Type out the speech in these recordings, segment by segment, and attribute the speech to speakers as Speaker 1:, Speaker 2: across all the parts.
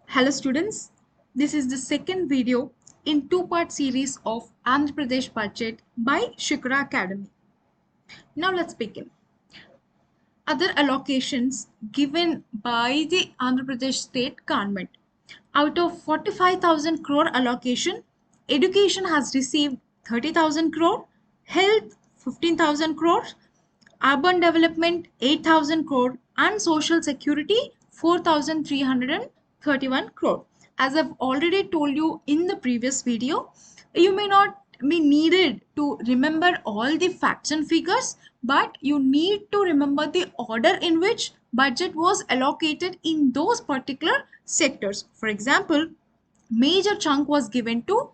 Speaker 1: Hello students, this is the second video in two-part series of Andhra Pradesh budget by Shikara Academy. Now let's begin. Other allocations given by the Andhra Pradesh state government. Out of 45,000 crore allocation, education has received 30,000 crore, health 15,000 crore, urban development 8,000 crore, and social security 4,331 crore. As I've already told you in the previous video, you may not be needed to remember all the facts and figures, but you need to remember the order in which budget was allocated in those particular sectors. For example, major chunk was given to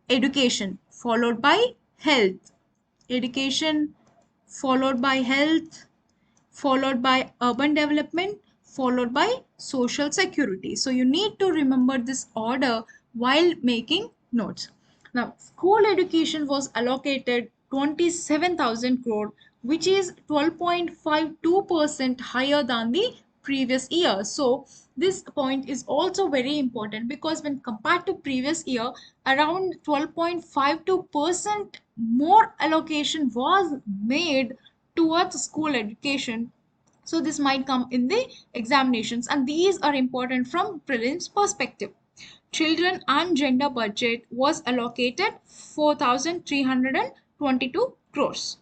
Speaker 1: education, followed by health, education, followed by health, followed by urban development, followed by social security. So you need to remember this order while making notes. Now, school education was allocated 27,000 crore, which is 12.52% higher than the previous year. So this point is also very important because when compared to previous year, around 12.52% more allocation was made towards school education. So this might come in the examinations, and these are important from prelims perspective. Children and gender budget was allocated 4,322 crores.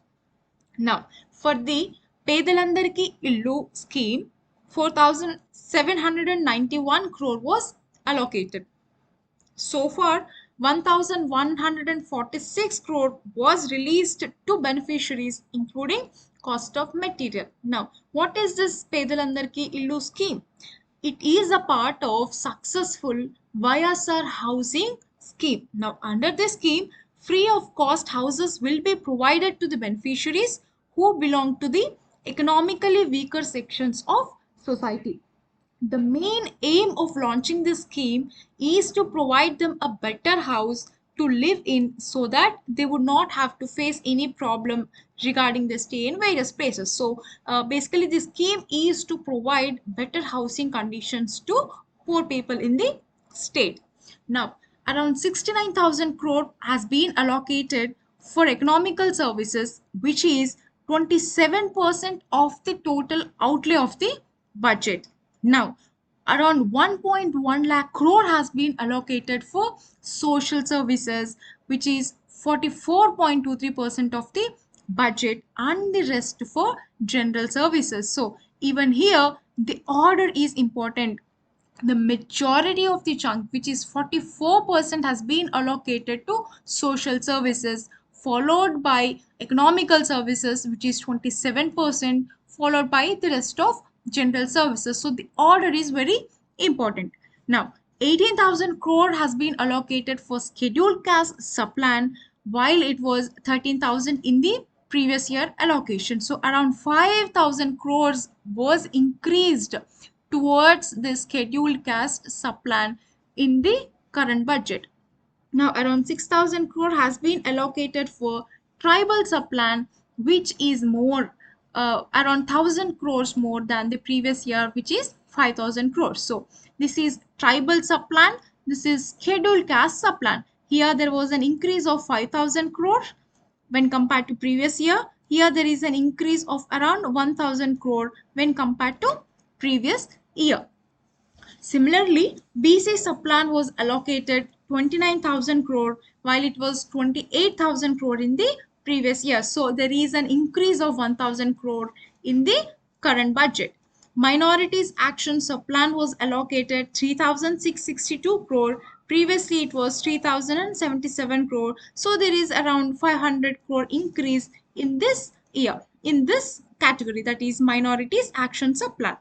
Speaker 1: Now, for the Pedalandariki Illu scheme, 4,791 crore was allocated. So far, 1,146 crore was released to beneficiaries, including cost of material. Now, what is this Pedalandarki Illu scheme? It is a part of successful YSR housing scheme. Now, under this scheme, free of cost houses will be provided to the beneficiaries who belong to the economically weaker sections of society. The main aim of launching this scheme is to provide them a better house to live in so that they would not have to face any problem regarding the stay in various places. So basically the scheme is to provide better housing conditions to poor people in the state. Now around 69,000 crore has been allocated for economical services, which is 27% of the total outlay of the budget. Now, around 1.1 lakh crore has been allocated for social services, which is 44.23% of the budget, and the rest for general services. So, even here, the order is important. The majority of the chunk, which is 44%, has been allocated to social services, followed by economical services, which is 27%, followed by the rest of general services. So the order is very important. Now 18,000 crore has been allocated for scheduled caste subplan, while it was 13,000 in the previous year allocation. So around 5,000 crores was increased towards the scheduled caste subplan in the current budget. Now around 6,000 crore has been allocated for tribal subplan, which is more around 1,000 crores more than the previous year, which is 5,000 crores. So this is tribal subplan, this is scheduled caste subplan. Here there was an increase of 5,000 crore when compared to previous year. Here there is an increase of around 1,000 crore when compared to previous year. Similarly, BC subplan was allocated 29,000 crore, while it was 28,000 crore in the previous year. So there is an increase of 1,000 crore in the current budget. Minorities action subplan was allocated 3,662 crore. Previously it was 3,077 crore. So there is around 500 crore increase in this year in this category, that is minorities action subplan.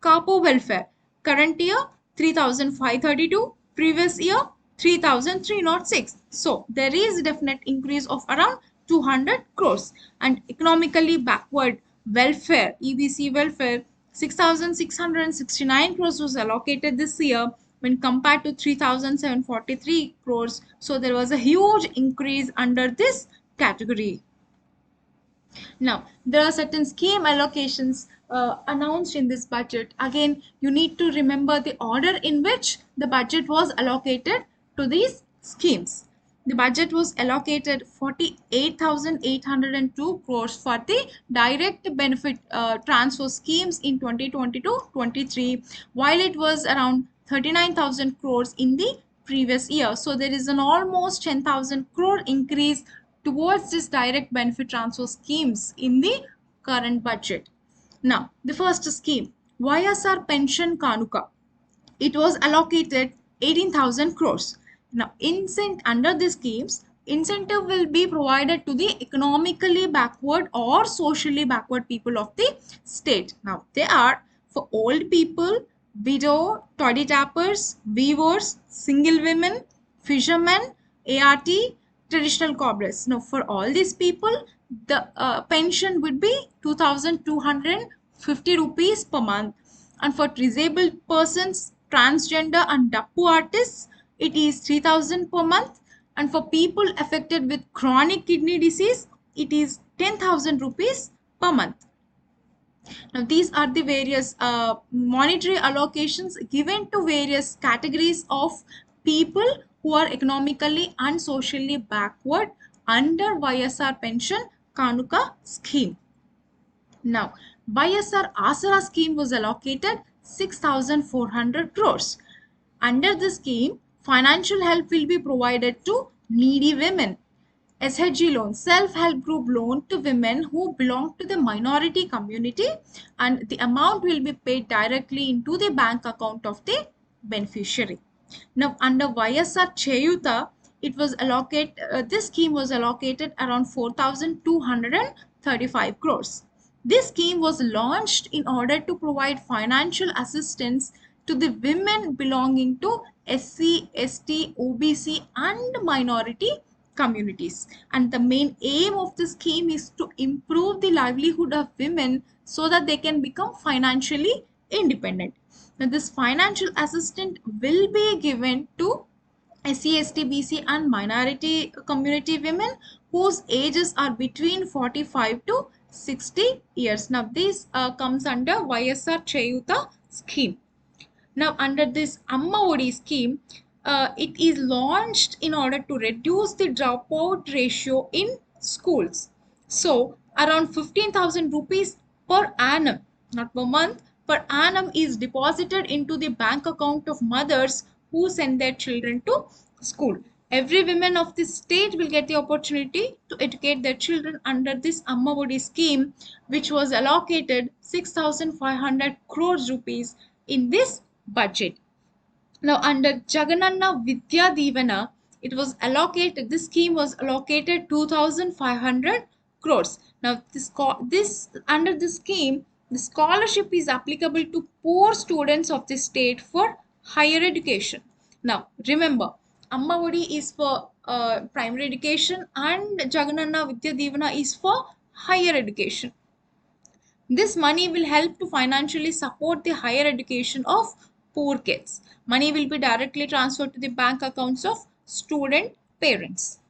Speaker 1: Carpo welfare, current year 3,532, previous year 3,306. So there is definite increase of around 200 crores. And economically backward welfare, EBC welfare, 6,669 crores was allocated this year when compared to 3,743 crores. So there was a huge increase under this category. Now, there are certain scheme allocations announced in this budget. Again, you need to remember the order in which the budget was allocated to these schemes. The budget was allocated 48,802 crores for the direct benefit transfer schemes in 2022-23, while it was around 39,000 crores in the previous year. So there is an almost 10,000 crore increase towards this direct benefit transfer schemes in the current budget. Now, the first scheme, YSR Pension Kanuka, it was allocated 18,000 crores. Now, under these schemes, incentive will be provided to the economically backward or socially backward people of the state. Now, they are for old people, widow, toddy tappers, weavers, single women, fishermen, ART, traditional cobblers. Now, for all these people, the pension would be 2,250 rupees per month, and for disabled persons, transgender and dappu artists, it is 3,000 per month, and for people affected with chronic kidney disease, it is 10,000 rupees per month. Now, these are the various monetary allocations given to various categories of people who are economically and socially backward under YSR Pension Kanuka scheme. Now, YSR Asara scheme was allocated 6,400 crores. Under the scheme, financial help will be provided to needy women. SHG loan, self-help group loan to women who belong to the minority community, and the amount will be paid directly into the bank account of the beneficiary. Now, under YSR Cheyuta, it was allocated. This scheme was allocated around 4,235 crores. This scheme was launched in order to provide financial assistance to the women belonging to SC, ST, OBC, and minority communities. And the main aim of the scheme is to improve the livelihood of women so that they can become financially independent. Now, this financial assistance will be given to SC, ST, BC, and minority community women whose ages are between 45 to 60 years. Now, this comes under YSR Cheyuta scheme. Now, under this Amma Odi scheme, it is launched in order to reduce the dropout ratio in schools. So, around 15,000 rupees per annum, not per month, per annum is deposited into the bank account of mothers who send their children to school. Every woman of the state will get the opportunity to educate their children under this Amma Odi scheme, which was allocated 6,500 crores rupees in this budget. Now, under Jagananna Vidya Divana, it was allocated, this scheme was allocated 2,500 crores. Now, this under this scheme, the scholarship is applicable to poor students of the state for higher education. Now, remember, Amma Odi is for primary education and Jagananna Vidya Divana is for higher education. This money will help to financially support the higher education of poor kids. Money will be directly transferred to the bank accounts of student parents.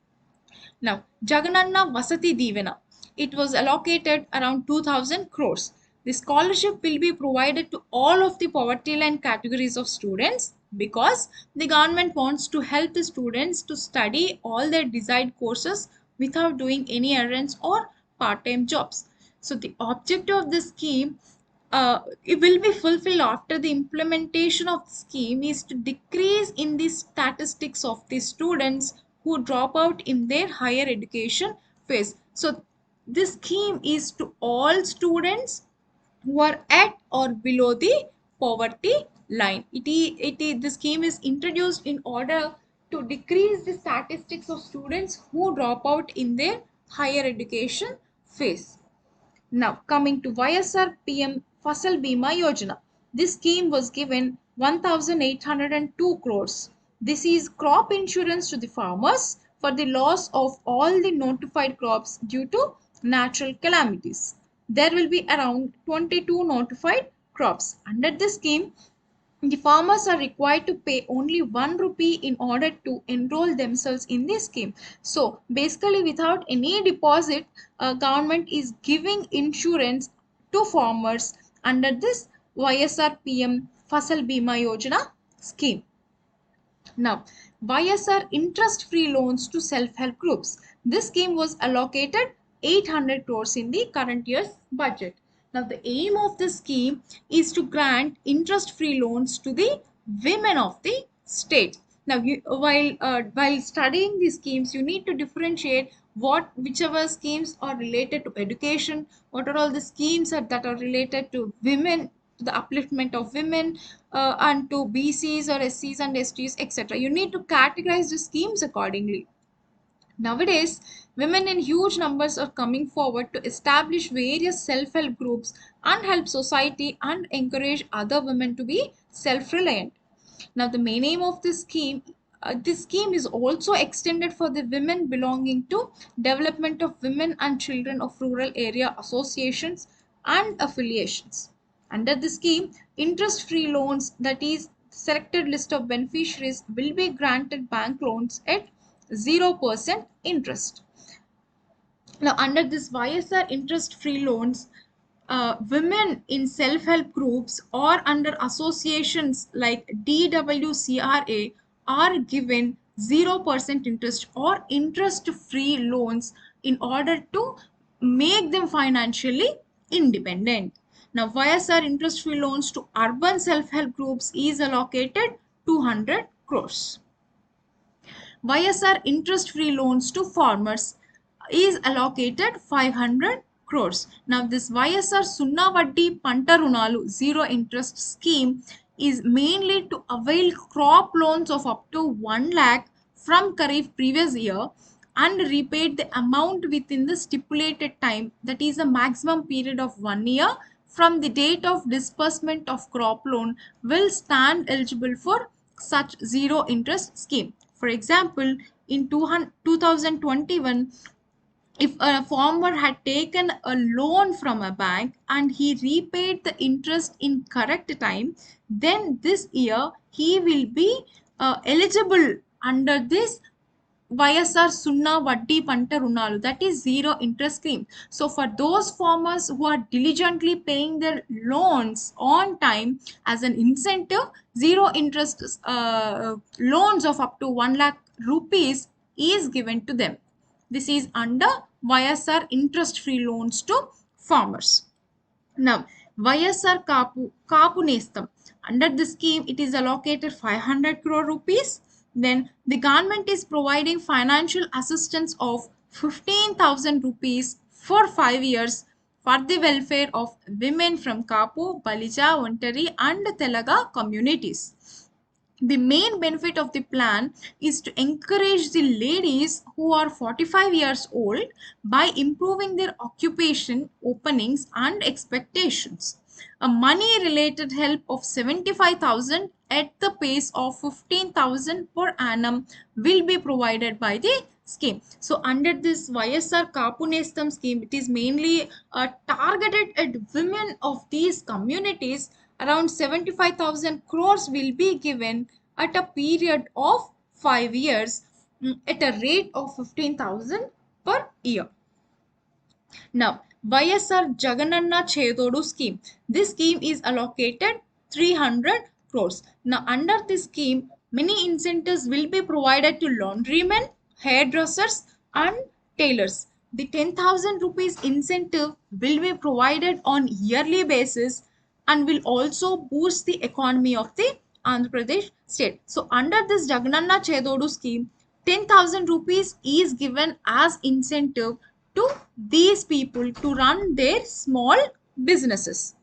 Speaker 1: Now, Jagananna Vasati Divana. It was allocated around 2,000 crores. The scholarship will be provided to all of the poverty line categories of students because the government wants to help the students to study all their desired courses without doing any errands or part-time jobs. So the objective of this scheme, it will be fulfilled after the implementation of the scheme, is to decrease in the statistics of the students who drop out in their higher education phase. So this scheme is to all students who are at or below the poverty line. The scheme is introduced in order to decrease the statistics of students who drop out in their higher education phase. Now, coming to YSR PM Fasal Bima Yojana. This scheme was given 1,802 crores. This is crop insurance to the farmers for the loss of all the notified crops due to natural calamities. There will be around 22 notified crops. Under this scheme, The farmers are required to pay only 1 rupee in order to enroll themselves in this scheme. So basically, without any deposit, government is giving insurance to farmers under this YSRPM Fasal Bima Yojana scheme. Now, YSR interest-free loans to self-help groups. This scheme was allocated 800 crores in the current year's budget. Now, the aim of this scheme is to grant interest-free loans to the women of the state. Now, while studying these schemes, you need to differentiate whichever schemes are related to education, what are all the schemes that are related to women, to the upliftment of women, and to BCs or SCs and STs, etc. You need to categorize the schemes accordingly. Nowadays, women in huge numbers are coming forward to establish various self-help groups and help society and encourage other women to be self-reliant. Now, the main aim of this scheme is also extended for the women belonging to development of women and children of rural area associations and affiliations. Under the scheme, interest-free loans, that is, selected list of beneficiaries, will be granted bank loans at 0% interest. Now, under this YSR interest-free loans, women in self-help groups or under associations like DWCRA are given 0% interest or interest-free loans in order to make them financially independent. Now, YSR interest-free loans to urban self-help groups is allocated 200 crores. YSR interest-free loans to farmers is allocated 500 crores. Now, this YSR Sunna Vaddi Panta Runalu zero interest scheme is mainly to avail crop loans of up to 1 lakh from Kharif previous year and repaid the amount within the stipulated time, that is a maximum period of 1 year from the date of disbursement of crop loan, will stand eligible for such zero interest scheme. For example, in 2021, if a farmer had taken a loan from a bank and he repaid the interest in correct time, then this year he will be eligible under this YSR Sunna Vaddi Panta Runalu, that is zero interest scheme. So for those farmers who are diligently paying their loans on time, as an incentive, zero interest loans of up to 1 lakh rupees is given to them. This is under YSR interest free loans to farmers. Now, YSR Kapu Nestam. Under the scheme, it is allocated 500 crore rupees. Then the government is providing financial assistance of 15,000 rupees for 5 years for the welfare of women from Kapu, Balija, Ontari and Telaga communities. The main benefit of the plan is to encourage the ladies who are 45 years old by improving their occupation openings and expectations. A money related help of 75,000 at the pace of 15,000 per annum will be provided by the scheme. So under this YSR Kapunestam scheme, it is mainly targeted at women of these communities. Around 75,000 crores will be given at a period of 5 years, at a rate of 15,000 per year. Now, YSR Jagananna Chedodu scheme. This scheme is allocated 300 crores. Now, under this scheme, many incentives will be provided to laundrymen, hairdressers, and tailors. The 10,000 rupees incentive will be provided on yearly basis and will also boost the economy of the Andhra Pradesh state. So, under this Jagananna Chedodu scheme, 10,000 rupees is given as incentive to these people to run their small businesses.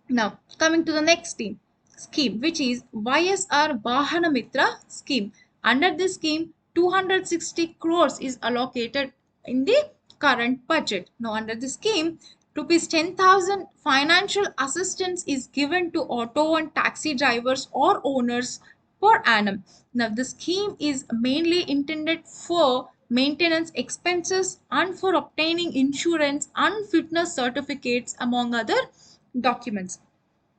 Speaker 1: Now, coming to the next scheme, which is YSR Vahana Mitra scheme. Under this scheme, 260 crores is allocated in the current budget. Now, under this scheme, rupees 10,000 financial assistance is given to auto and taxi drivers or owners per annum. Now, the scheme is mainly intended for maintenance expenses and for obtaining insurance and fitness certificates, among other documents.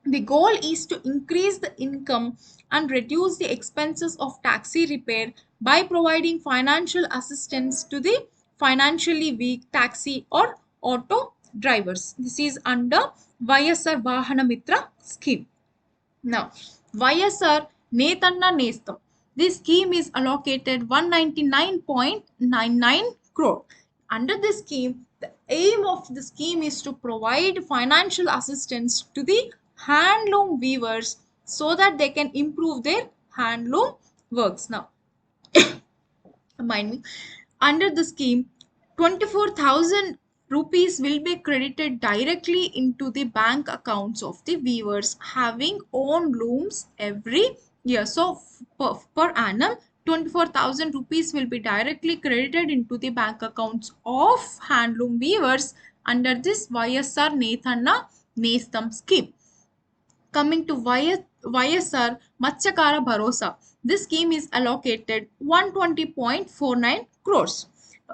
Speaker 1: The goal is to increase the income and reduce the expenses of taxi repair by providing financial assistance to the financially weak taxi or auto drivers. This is under YSR Vahana Mitra scheme. Now, YSR Netanna Nestam. This scheme is allocated 199.99 crore. Under this scheme, the aim of the scheme is to provide financial assistance to the handloom weavers so that they can improve their handloom works. Now, mind me, under the scheme, 24,000 rupees will be credited directly into the bank accounts of the weavers having own looms every year. So per annum, 24,000 rupees will be directly credited into the bank accounts of handloom weavers under this YSR Nethanna Nestam scheme. Coming to YSR Matsyakara Bharosa, this scheme is allocated 120.49 crores.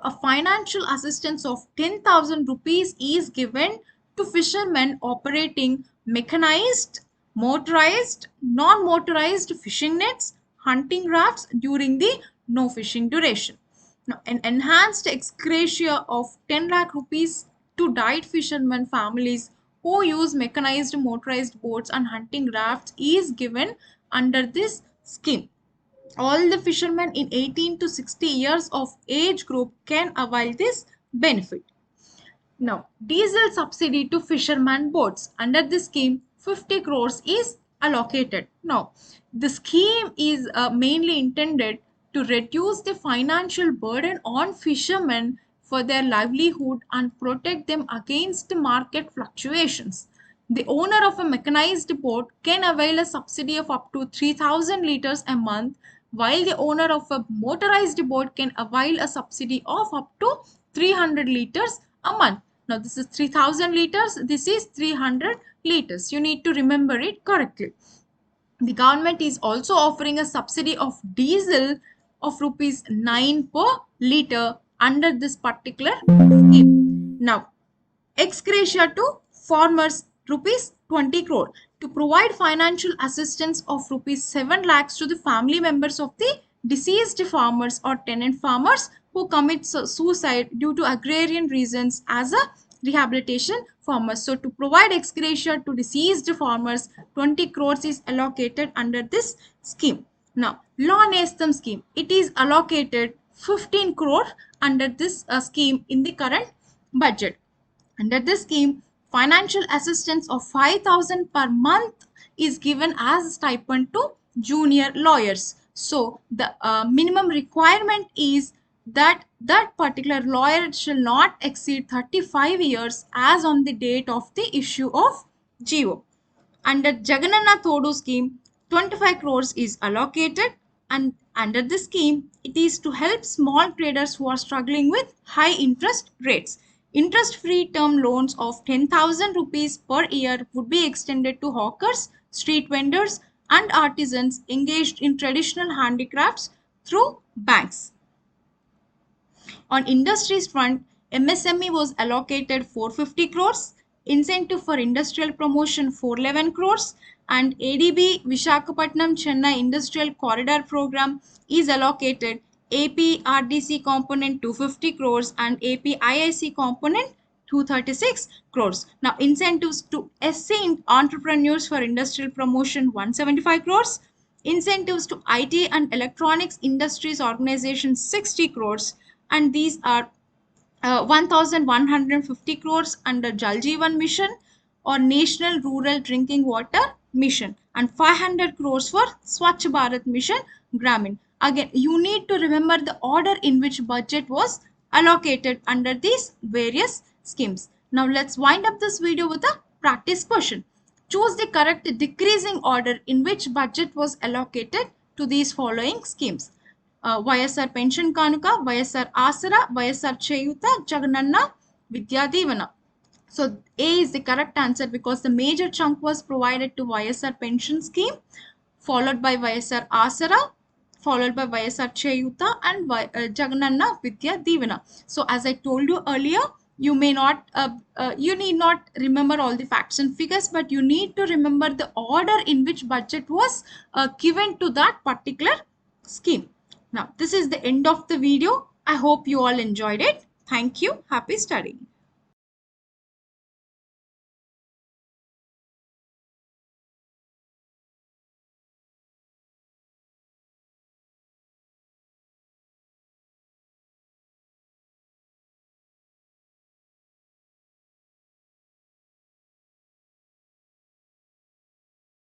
Speaker 1: A financial assistance of 10,000 rupees is given to fishermen operating mechanized, motorized, non-motorized fishing nets, hunting rafts during the no fishing duration. Now, an enhanced ex gratia of 10 lakh rupees to died fishermen families who use mechanized motorized boats and hunting rafts is given under this scheme. All the fishermen in 18 to 60 years of age group can avail this benefit. Now, diesel subsidy to fisherman boats. Under this scheme, 50 crores is allocated. Now, the scheme is mainly intended to reduce the financial burden on fishermen for their livelihood and protect them against market fluctuations. The owner of a mechanized boat can avail a subsidy of up to 3,000 liters a month, while the owner of a motorized boat can avail a subsidy of up to 300 liters a month. Now, this is 3,000 liters, this is 300 liters. You need to remember it correctly. The government is also offering a subsidy of diesel of rupees 9 per liter under this particular scheme. Now, ex gratia to farmers rupees 20 crore to provide financial assistance of rupees 7 lakhs to the family members of the deceased farmers or tenant farmers who commit suicide due to agrarian reasons as a rehabilitation farmers. So to provide ex gratia to deceased farmers, 20 crores is allocated under this scheme. Now, Law Nestam scheme, it is allocated 15 crore under this scheme in the current budget. Under this scheme, financial assistance of 5,000 per month is given as a stipend to junior lawyers. So the minimum requirement is that that particular lawyer shall not exceed 35 years as on the date of the issue of GO. Under Jagannath Thodu scheme, 25 crores is allocated, and under this scheme, it is to help small traders who are struggling with high interest rates. Interest-free term loans of 10,000 rupees per year would be extended to hawkers, street vendors, and artisans engaged in traditional handicrafts through banks. On industries front, MSME was allocated 450 crores, incentive for industrial promotion 411 crores, and ADB Vishakhapatnam Chennai Industrial Corridor Program is allocated APRDC component 250 crores and APIIC component 236 crores. Now, incentives to SC entrepreneurs for industrial promotion 175 crores, incentives to IT and electronics industries organization 60 crores, and these are 1,150 crores under Jal Jeevan Mission or National Rural Drinking Water Mission, and 500 crores for Swachh Bharat Mission Gramin. Again, you need to remember the order in which budget was allocated under these various schemes. Now let's wind up this video with a practice question. Choose the correct decreasing order in which budget was allocated to these following schemes. YSR Pension Kanuka, YSR Asara, YSR Cheyuta, Jagananna Vidya Divana. So A is the correct answer because the major chunk was provided to YSR pension scheme, followed by YSR Asara, followed by YSR Cheyuta and Jagananna Vidya Divana. So as I told you earlier, you may not you need not remember all the facts and figures, but you need to remember the order in which budget was given to that particular scheme. Now this is the end of the video. I hope you all enjoyed it. Thank you. Happy studying.